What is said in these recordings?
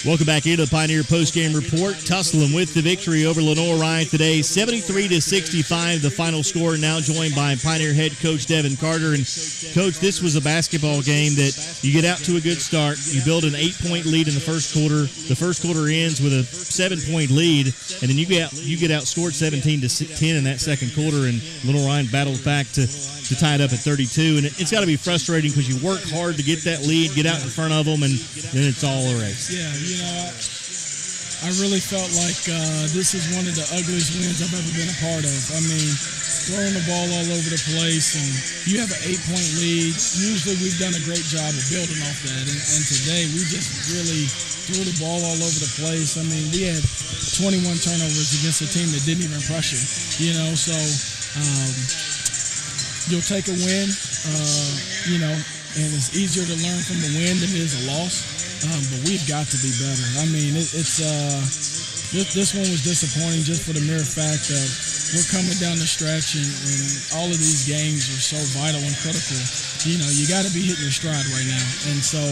Welcome back into the Pioneer Postgame Report. Tusculum with the victory over Lenore Ryan today, 73-65, the final score. Now joined by Pioneer head coach Devin Carter. And, Coach, this was a basketball game that you get out to a good start. You build an 8-point lead in the first quarter. The first quarter ends with a 7-point lead, and then you get outscored 17-10 in that second quarter, and Lenore Ryan battles back to tie it up at 32. And it's got to be frustrating because you work hard to get that lead, get out in front of them, and then it's all a race. Yeah, I really felt like this is one of the ugliest wins I've ever been a part of. I mean, throwing the ball all over the place, and you have an 8-point lead. Usually we've done a great job of building off that, and today we just really threw the ball all over the place. I mean, we had 21 turnovers against a team that didn't even pressure, so you'll take a win, and it's easier to learn from a win than it is a loss. But we've got to be better. I mean, this one was disappointing just for the mere fact that we're coming down the stretch, and all of these games are so vital and critical. You got to be hitting your stride right now. And so,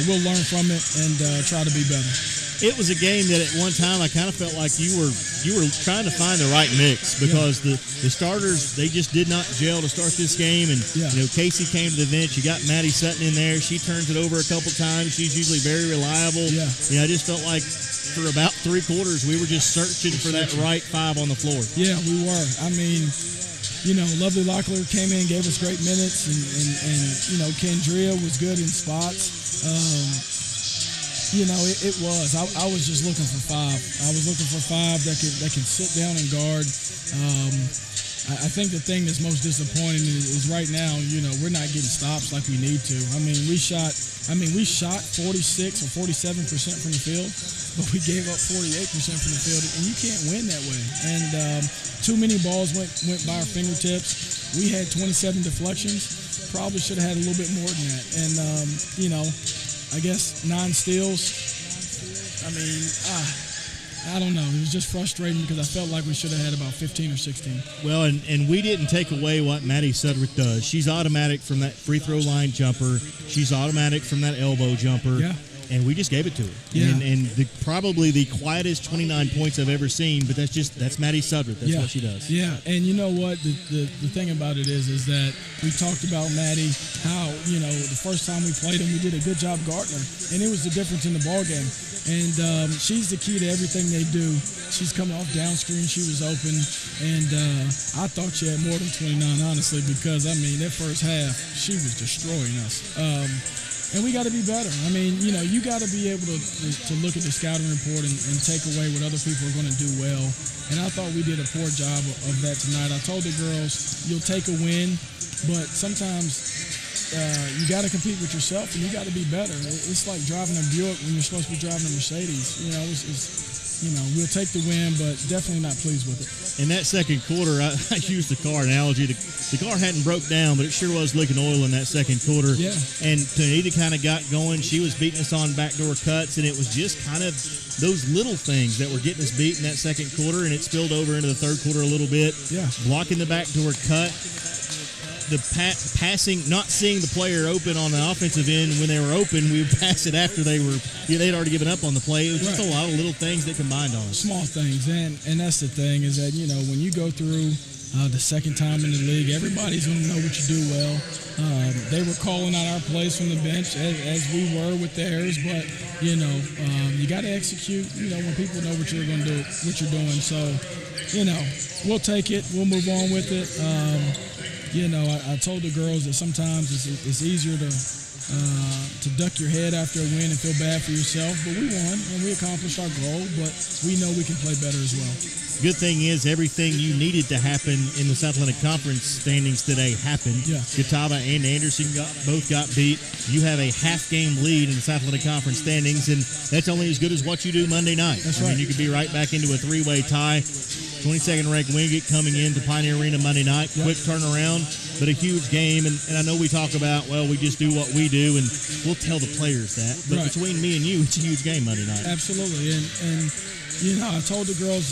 we'll learn from it and try to be better. It was a game that at one time I kind of felt like you were trying to find the right mix because the starters, they just did not gel to start this game. And, Casey came to the bench. You got Maddie Sutton in there. She turns it over a couple times. She's usually very reliable. Yeah. I just felt like for about 3 quarters we were just searching for that right five on the floor. Yeah, we were. I mean, Lovely Locklear came in, gave us great minutes, and Kendria was good in spots. It was. I was just looking for five. I was looking for five that can sit down and guard. I think the thing that's most disappointing is right now, we're not getting stops like we need to. We shot 46 or 47% from the field, but we gave up 48% from the field, and you can't win that way. And too many balls went by our fingertips. We had 27 deflections. Probably should have had a little bit more than that. And I guess 9 steals. I don't know. It was just frustrating because I felt like we should have had about 15 or 16. Well, and we didn't take away what Maddie Sudrick does. She's automatic from that free throw line jumper. She's automatic from that elbow jumper. Yeah. And we just gave it to her. Yeah. And probably the quietest 29 points I've ever seen, but that's Maddie Sudrick. That's what she does. Yeah, and you know what? The thing about it is that we talked about Maddie, how, the first time we played him, we did a good job guarding her, and it was the difference in the ball game. And she's the key to everything they do. She's coming off down screen. She was open, and I thought she had more than 29, honestly, because, that first half, she was destroying us. And we got to be better. You got to be able to look at the scouting report and take away what other people are going to do well. And I thought we did a poor job of that tonight. I told the girls, you'll take a win, but sometimes you got to compete with yourself, and you got to be better. It's like driving a Buick when you're supposed to be driving a Mercedes. We'll take the win, but definitely not pleased with it. In that second quarter, I used the car analogy. The car hadn't broke down, but it sure was leaking oil in that second quarter. Yeah. And Tanita kind of got going. She was beating us on backdoor cuts, and it was just kind of those little things that were getting us beat in that second quarter, and it spilled over into the third quarter a little bit. Yeah. Blocking the backdoor cut. The passing, not seeing the player open on the offensive end when they were open, we would pass it after they'd already given up on the play. It was just a lot of little things that combined on us. Small things, and that's the thing is that, when you go through the second time in the league, everybody's going to know what you do well. They were calling out our plays from the bench as we were with theirs, but, you got to execute, when people know what you're going to do, what you're doing. So, we'll take it. We'll move on with it. I told the girls that sometimes it's easier to duck your head after a win and feel bad for yourself, but we won and we accomplished our goal, but we know we can play better as well. Good thing is everything you needed to happen in the South Atlantic Conference standings today happened. Yeah. Catawba and Anderson both got beat. You have a half-game lead in the South Atlantic Conference standings, and that's only as good as what you do Monday night. That's right. You could be right back into a 3-way tie. 22nd ranked Wingate coming into Pioneer Arena Monday night. Yep. Quick turnaround, but a huge game. And I know we talk about, we just do what we do, and we'll tell the players that. But right. Between me and you, it's a huge game Monday night. Absolutely. And I told the girls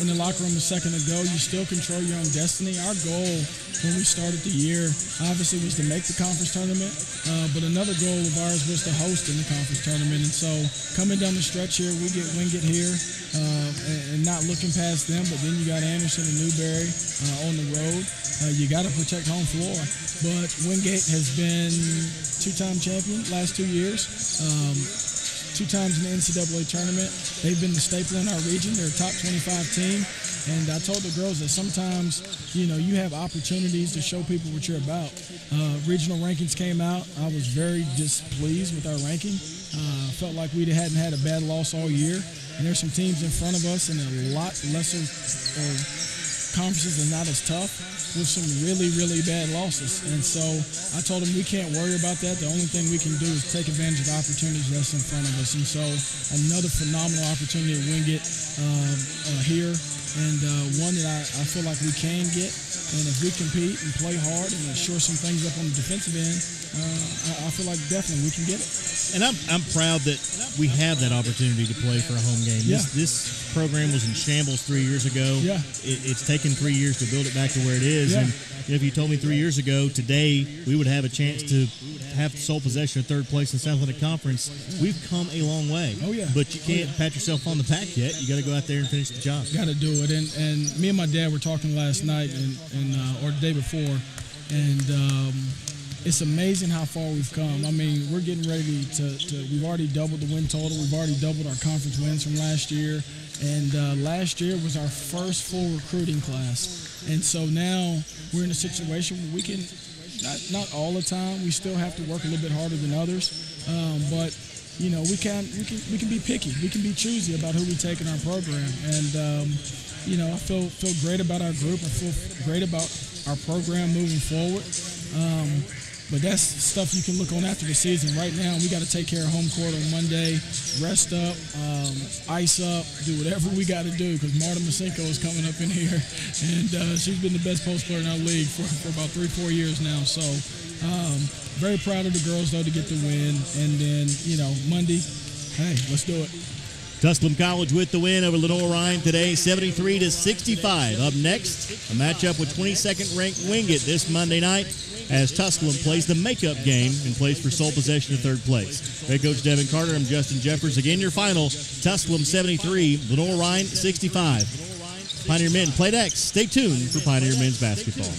in the locker room a second ago, you still control your own destiny. Our goal when we started the year, obviously, was to make the conference tournament, but another goal of ours was to host in the conference tournament. And so coming down the stretch here, we get Wingate here and not looking past them, but then you got Anderson and Newberry on the road. You got to protect home floor. But Wingate has been two-time champion last 2 years. 2 times in the NCAA tournament. They've been the staple in our region. They're a top 25 team. And I told the girls that sometimes, you have opportunities to show people what you're about. Regional rankings came out. I was very displeased with our ranking. Felt like we hadn't had a bad loss all year. And there's some teams in front of us in a lot lesser conferences and not as tough with some really, really bad losses. And so I told them we can't worry about that. The only thing we can do is take advantage of the opportunities that's in front of us. And so another phenomenal opportunity at Wingate here, and one that I feel like we can get. And if we compete and play hard and shore some things up on the defensive end, I feel like definitely we can get it. And I'm proud that we have that opportunity to play for a home game. Yeah. This program was in shambles 3 years ago. Yeah. It's taken 3 years to build it back to where it is. Yeah. And if you told me 3 years ago, today we would have a chance to have sole possession of third place in the South Atlantic Conference, we've come a long way. Oh, yeah. But you can't pat yourself on the back yet. You got to go out there and finish the job. Got to do it. And me and my dad were talking last night or the day before, and it's amazing how far we've come. I mean, we're getting ready to we've already doubled the win total. We've already doubled our conference wins from last year. And last year was our first full recruiting class. And so now we're in a situation where we can, not all the time, we still have to work a little bit harder than others. But, we can be picky. We can be choosy about who we take in our program. And, I feel great about our group. I feel great about our program moving forward. But that's stuff you can look on after the season. Right now, we got to take care of home court on Monday, rest up, ice up, do whatever we got to do, because Marta Masenko is coming up in here, and she's been the best post player in our league for about 3-4 years now. So very proud of the girls, though, to get the win. And then, Monday, hey, let's do it. Tusculum College with the win over Lenore Ryan today, 73-65. Up next, a matchup with 22nd ranked Wingate this Monday night, as Tusculum plays the makeup game and plays for sole possession of third place. Head coach Devin Carter, I'm Justin Jeffers. Again, your final, Tusculum 73, Lenore Ryan 65. Pioneer Men play next. Stay tuned for Pioneer Men's basketball.